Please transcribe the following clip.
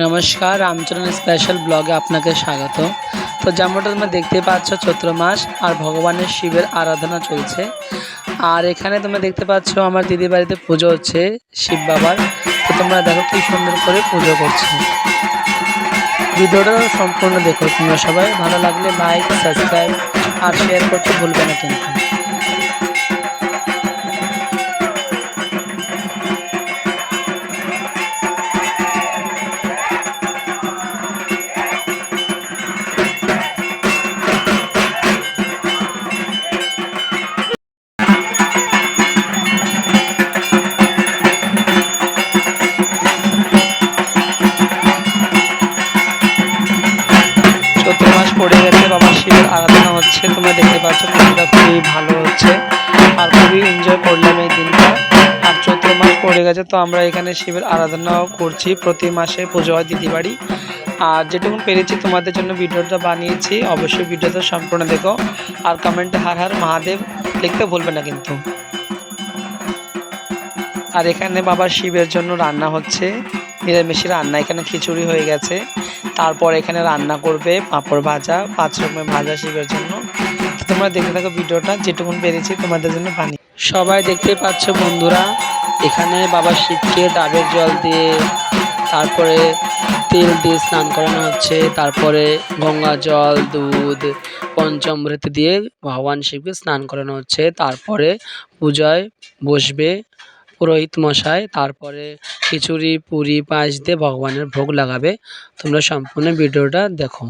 নমস্কার, রামচরণ স্পেশাল ব্লগে আপনাকে স্বাগত। তো যেমনটা তোমরা দেখতে পাচ্ছ, চৈত্র মাস আর ভগবানের শিবের আরাধনা চলছে। আর এখানে তোমরা দেখতে পাচ্ছ আমার দিদি বাড়িতে পুজো হচ্ছে শিব বাবার। তো তোমরা দেখো কি সুন্দর করে পুজো করছে। ভিডিওটা সম্পূর্ণ দেখো তোমরা সবাই। ভালো লাগলে লাইক, সাবস্ক্রাইব আর শেয়ার করতে ভুলবে না কিন্তু। চৈত্র মাস পড়ে গেছে, বাবা শিবের আরাধনা হচ্ছে। তোমরা দেখতে পাচ্ছ পুজোটা খুবই ভালো হচ্ছে আর খুবই এনজয় করলাম এই দিনটা। আর চৈত্র মাস পড়ে গেছে, তো আমরা এখানে শিবের আরাধনাও করছি। প্রতি মাসে পুজো হয় দিদি বাড়ি। আর যেটুকু পেরেছি তোমাদের জন্য ভিডিওটা বানিয়েছি। অবশ্যই ভিডিওটা সম্পূর্ণ দেখো আর কমেন্টে হর হর মহাদেব লিখতে ভুলবে না কিন্তু। আর এখানে বাবা শিবের জন্য রান্না হচ্ছে, নিরামিষ রান্না। এখানে খিচুড়ি হয়ে গেছে, তারপর এখানে রান্না করবে পাঁপড় ভাজা, 5 রকমের ভাজা শিবের জন্য। তো তোমরা দেখতে থাকো ভিডিওটা, যেটুকুন পেরেছি তোমাদের জন্য বানিয়ে। সবাই দেখতে পাচ্ছ বন্ধুরা, এখানে বাবা শিবকে ডাবের জল দিয়ে, তারপরে তেল দিয়ে স্নান করানো হচ্ছে, তারপরে গঙ্গা জল, দুধ, পঞ্চামৃত দিয়ে ভগবান শিবকে স্নান করানো হচ্ছে। তারপরে পূজায় বসবে পুরোহিত মশাই, তারপরে খিচুড়ি, পুরি, পায়েস দিয়ে ভগবানের ভোগ লাগাবে। তোমরা সম্পূর্ণ ভিডিওটা দেখো।